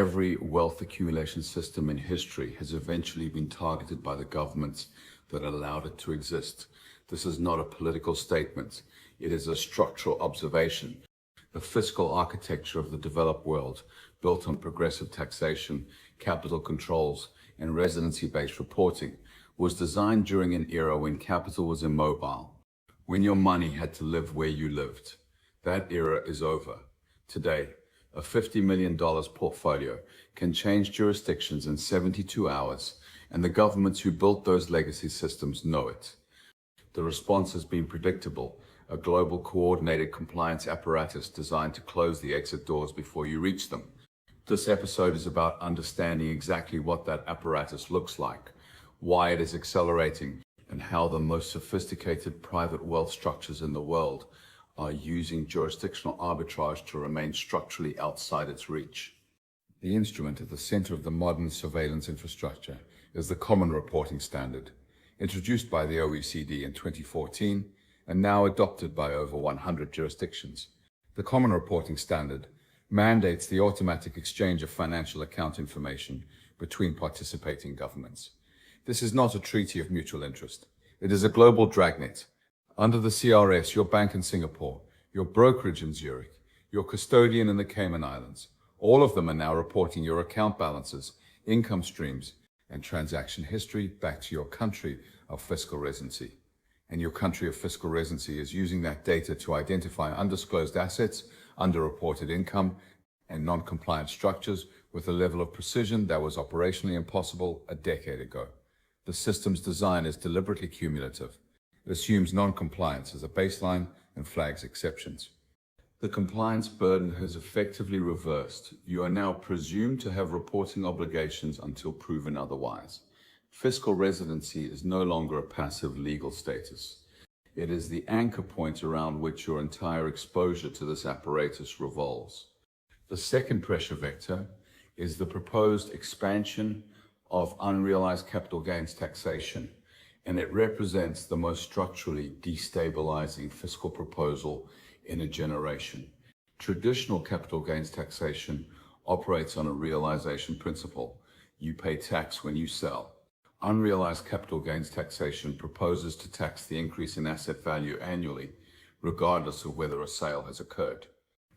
Every wealth accumulation system in history has eventually been targeted by the governments that allowed it to exist. This is not a political statement. It is a structural observation. The fiscal architecture of the developed world, built on progressive taxation, capital controls, and residency-based reporting, was designed during an era when capital was immobile, when your money had to live where you lived. That era is over. Today, a $50 million portfolio can change jurisdictions in 72 hours, and the governments who built those legacy systems know it. The response has been predictable: a global coordinated compliance apparatus designed to close the exit doors before you reach them. This episode is about understanding exactly what that apparatus looks like, why it is accelerating, and how the most sophisticated private wealth structures in the world are using jurisdictional arbitrage to remain structurally outside its reach. The instrument at the center of the modern surveillance infrastructure is the Common Reporting Standard, introduced by the OECD in 2014 and now adopted by over 100 jurisdictions. The Common Reporting Standard mandates the automatic exchange of financial account information between participating governments. This is not a treaty of mutual interest. It is a global dragnet. Under the CRS, your bank in Singapore, your brokerage in Zurich, your custodian in the Cayman Islands, all of them are now reporting your account balances, income streams, and transaction history back to your country of fiscal residency. And your country of fiscal residency is using that data to identify undisclosed assets, underreported income, and non-compliant structures with a level of precision that was operationally impossible a decade ago. The system's design is deliberately cumulative. It assumes non-compliance as a baseline and flags exceptions. The compliance burden has effectively reversed. You are now presumed to have reporting obligations until proven otherwise. Fiscal residency is no longer a passive legal status. It is the anchor point around which your entire exposure to this apparatus revolves. The second pressure vector is the proposed expansion of unrealized capital gains taxation, and it represents the most structurally destabilizing fiscal proposal in a generation. Traditional capital gains taxation operates on a realization principle. You pay tax when you sell. Unrealized capital gains taxation proposes to tax the increase in asset value annually, regardless of whether a sale has occurred.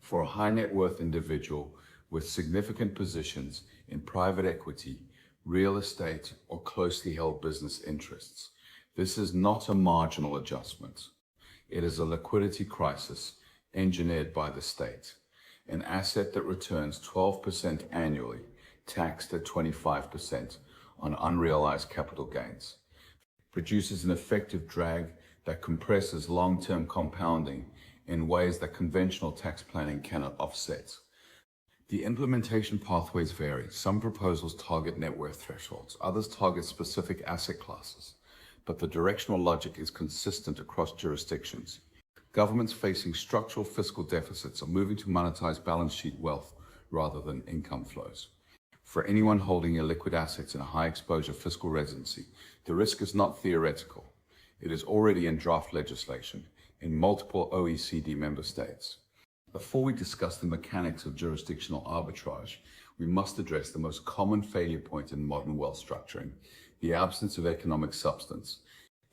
For a high net worth individual with significant positions in private equity, real estate, or closely held business interests, this is not a marginal adjustment. It is a liquidity crisis engineered by the state. An asset that returns 12% annually, taxed at 25% on unrealized capital gains, produces an effective drag that compresses long-term compounding in ways that conventional tax planning cannot offset. The implementation pathways vary. Some proposals target net worth thresholds, others target specific asset classes, but the directional logic is consistent across jurisdictions. Governments facing structural fiscal deficits are moving to monetize balance sheet wealth rather than income flows. For anyone holding illiquid assets in a high exposure fiscal residency, the risk is not theoretical. It is already in draft legislation in multiple OECD member states. Before we discuss the mechanics of jurisdictional arbitrage, we must address the most common failure point in modern wealth structuring: the absence of economic substance.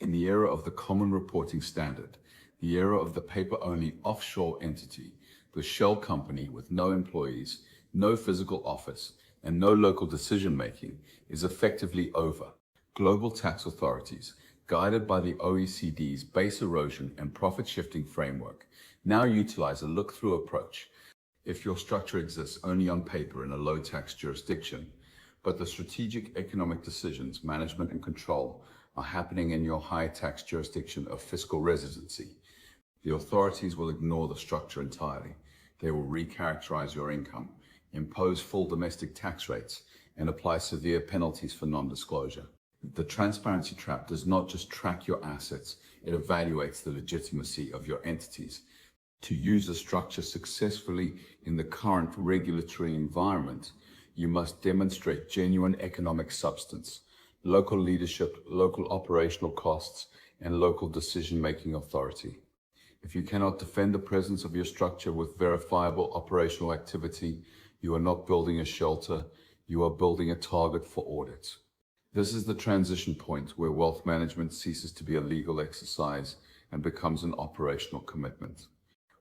In the era of the Common Reporting Standard, the era of the paper-only offshore entity, the shell company with no employees, no physical office, and no local decision-making, is effectively over. Global tax authorities, guided by the OECD's base erosion and profit-shifting framework, now utilize a look-through approach. If your structure exists only on paper in a low-tax jurisdiction, but the strategic economic decisions, management, and control are happening in your high-tax jurisdiction of fiscal residency, the authorities will ignore the structure entirely. They will recharacterize your income, impose full domestic tax rates, and apply severe penalties for non-disclosure. The transparency trap does not just track your assets, it evaluates the legitimacy of your entities. To use a structure successfully in the current regulatory environment, you must demonstrate genuine economic substance, local leadership, local operational costs, and local decision-making authority. If you cannot defend the presence of your structure with verifiable operational activity, you are not building a shelter, you are building a target for audit. This is the transition point where wealth management ceases to be a legal exercise and becomes an operational commitment.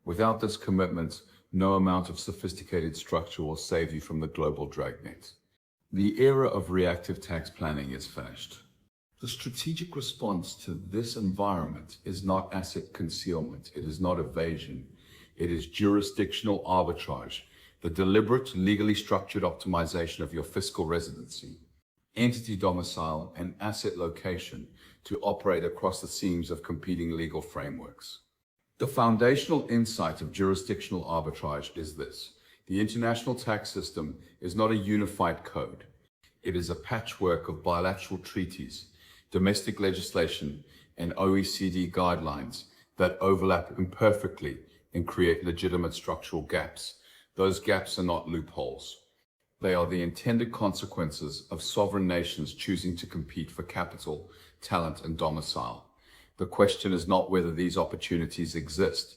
Without this commitment, no amount of sophisticated structure will save you from the global dragnet. The era of reactive tax planning is finished. The strategic response to this environment is not asset concealment, it is not evasion, it is jurisdictional arbitrage, the deliberate, legally structured optimization of your fiscal residency, entity domicile, and asset location to operate across the seams of competing legal frameworks. The foundational insight of jurisdictional arbitrage is this: the international tax system is not a unified code. It is a patchwork of bilateral treaties, domestic legislation, and OECD guidelines that overlap imperfectly and create legitimate structural gaps. Those gaps are not loopholes. They are the intended consequences of sovereign nations choosing to compete for capital, talent, and domicile. The question is not whether these opportunities exist.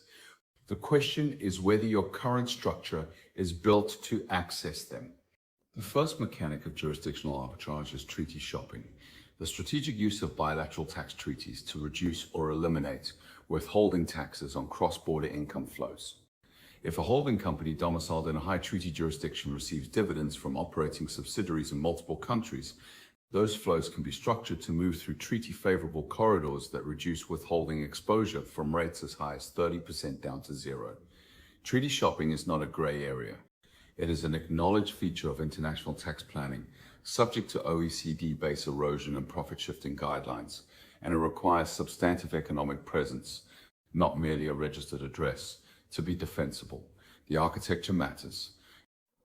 The question is whether your current structure is built to access them. The first mechanic of jurisdictional arbitrage is treaty shopping, the strategic use of bilateral tax treaties to reduce or eliminate withholding taxes on cross-border income flows. If a holding company domiciled in a high treaty jurisdiction receives dividends from operating subsidiaries in multiple countries, those flows can be structured to move through treaty-favorable corridors that reduce withholding exposure from rates as high as 30% down to zero. Treaty shopping is not a gray area. It is an acknowledged feature of international tax planning, subject to OECD base erosion and profit-shifting guidelines, and it requires substantive economic presence, not merely a registered address, to be defensible. The architecture matters.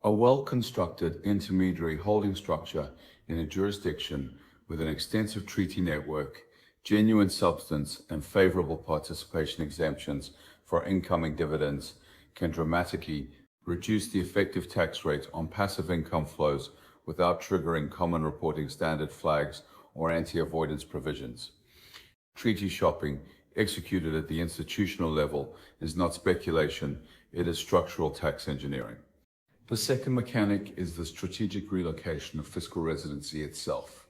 A well-constructed intermediary holding structure in a jurisdiction with an extensive treaty network, genuine substance, and favorable participation exemptions for incoming dividends can dramatically reduce the effective tax rate on passive income flows without triggering common reporting standard flags or anti-avoidance provisions. Treaty shopping, executed at the institutional level, is not speculation, it is structural tax engineering. The second mechanic is the strategic relocation of fiscal residency itself.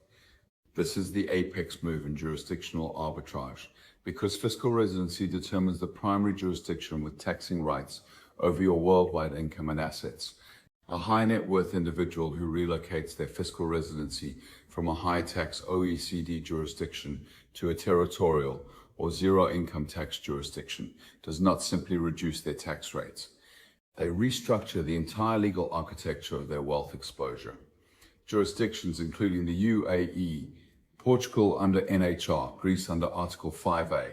This is the apex move in jurisdictional arbitrage, because fiscal residency determines the primary jurisdiction with taxing rights over your worldwide income and assets. A high net worth individual who relocates their fiscal residency from a high tax OECD jurisdiction to a territorial or zero income tax jurisdiction does not simply reduce their tax rates. They restructure the entire legal architecture of their wealth exposure. Jurisdictions including the UAE, Portugal under NHR, Greece under Article 5A,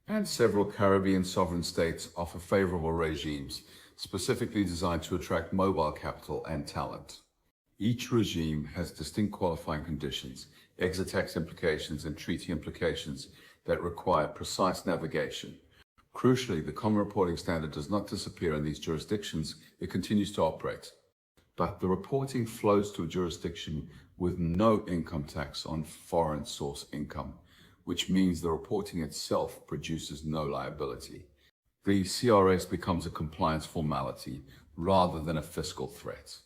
and several Caribbean sovereign states offer favorable regimes specifically designed to attract mobile capital and talent. Each regime has distinct qualifying conditions, exit tax implications, and treaty implications that require precise navigation. Crucially, the common reporting standard does not disappear in these jurisdictions, it continues to operate. But the reporting flows to a jurisdiction with no income tax on foreign source income, which means the reporting itself produces no liability. The CRS becomes a compliance formality rather than a fiscal threat.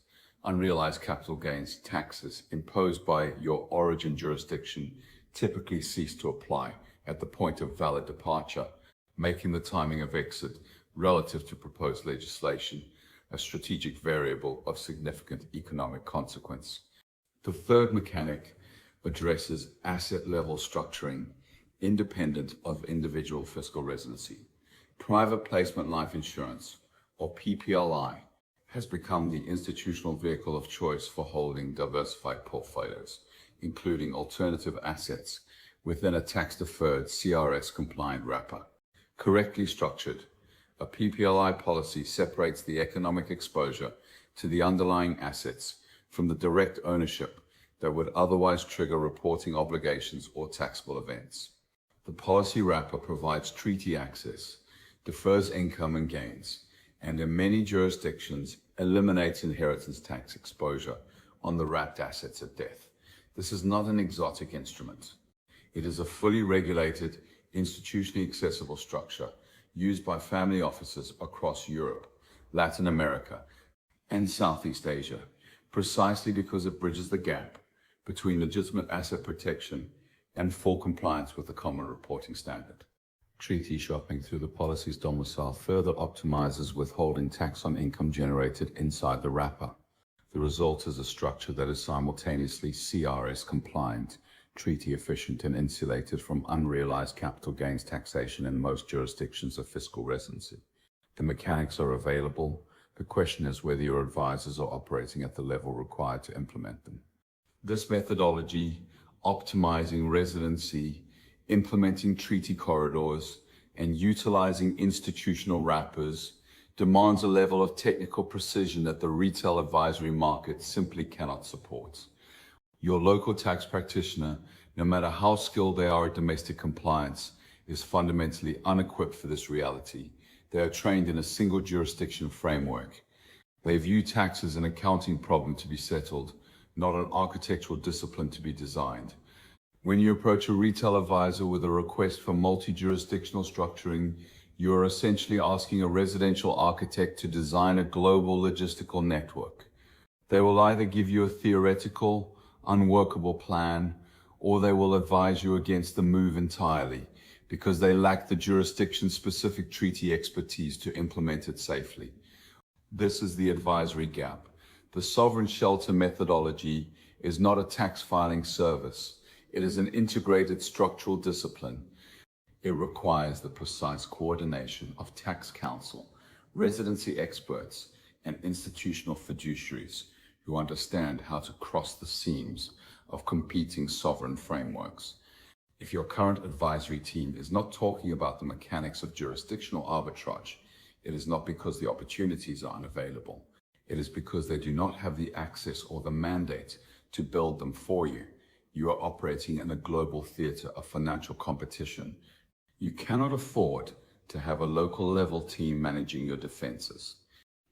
Unrealized capital gains taxes imposed by your origin jurisdiction typically cease to apply at the point of valid departure, making the timing of exit relative to proposed legislation a strategic variable of significant economic consequence. The third mechanic addresses asset-level structuring independent of individual fiscal residency. Private placement life insurance, or PPLI, has become the institutional vehicle of choice for holding diversified portfolios, including alternative assets within a tax-deferred CRS-compliant wrapper. Correctly structured, a PPLI policy separates the economic exposure to the underlying assets from the direct ownership that would otherwise trigger reporting obligations or taxable events. The policy wrapper provides treaty access, defers income and gains, and in many jurisdictions eliminates inheritance tax exposure on the wrapped assets at death. This is not an exotic instrument. It is a fully regulated, institutionally accessible structure used by family offices across Europe, Latin America, and Southeast Asia, precisely because it bridges the gap between legitimate asset protection and full compliance with the Common Reporting Standard. Treaty shopping through the policy's domicile further optimizes withholding tax on income generated inside the wrapper. The result is a structure that is simultaneously CRS compliant, treaty efficient, and insulated from unrealized capital gains taxation in most jurisdictions of fiscal residency. The mechanics are available. The question is whether your advisors are operating at the level required to implement them. This methodology, optimizing residency, implementing treaty corridors, and utilizing institutional wrappers, demands a level of technical precision that the retail advisory market simply cannot support. Your local tax practitioner, no matter how skilled they are at domestic compliance, is fundamentally unequipped for this reality. They are trained in a single jurisdiction framework. They view tax as an accounting problem to be settled, not an architectural discipline to be designed. When you approach a retail advisor with a request for multi-jurisdictional structuring, you are essentially asking a residential architect to design a global logistical network. They will either give you a theoretical, unworkable plan, or they will advise you against the move entirely because they lack the jurisdiction-specific treaty expertise to implement it safely. This is the advisory gap. The sovereign shelter methodology is not a tax filing service. It is an integrated structural discipline. It requires the precise coordination of tax counsel, residency experts, and institutional fiduciaries who understand how to cross the seams of competing sovereign frameworks. If your current advisory team is not talking about the mechanics of jurisdictional arbitrage, it is not because the opportunities are unavailable. It is because they do not have the access or the mandate to build them for you. You are operating in a global theater of financial competition. You cannot afford to have a local level team managing your defenses.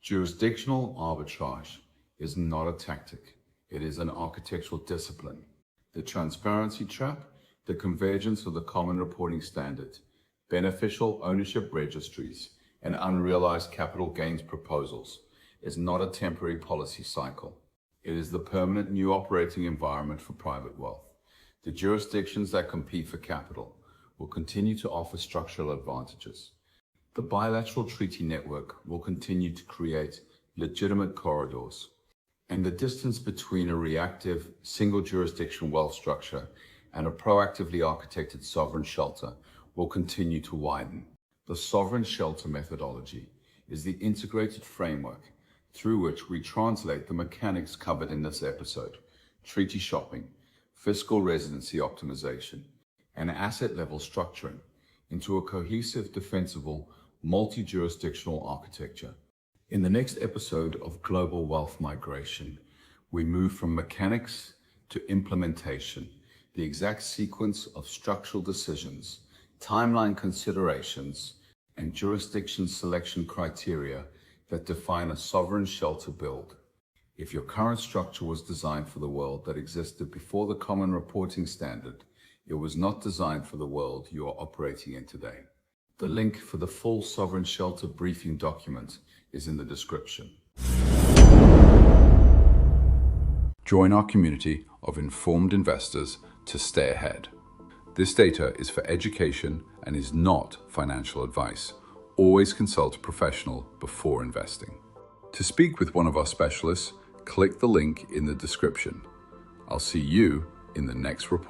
Jurisdictional arbitrage is not a tactic. It is an architectural discipline. The transparency trap, the convergence of the Common Reporting Standard, beneficial ownership registries, and unrealized capital gains proposals is not a temporary policy cycle. It is the permanent new operating environment for private wealth. The jurisdictions that compete for capital will continue to offer structural advantages. The bilateral treaty network will continue to create legitimate corridors, and the distance between a reactive single jurisdiction wealth structure and a proactively architected sovereign shelter will continue to widen. The sovereign shelter methodology is the integrated framework through which we translate the mechanics covered in this episode: treaty shopping, fiscal residency optimization, and asset-level structuring into a cohesive, defensible, multi-jurisdictional architecture. In the next episode of Global Wealth Migration, we move from mechanics to implementation, the exact sequence of structural decisions, timeline considerations, and jurisdiction selection criteria that define a sovereign shelter build. If your current structure was designed for the world that existed before the Common Reporting Standard, it was not designed for the world you are operating in today. The link for the full sovereign shelter briefing document is in the description. Join our community of informed investors to stay ahead. This data is for education and is not financial advice. Always consult a professional before investing. To speak with one of our specialists, click the link in the description. I'll see you in the next report.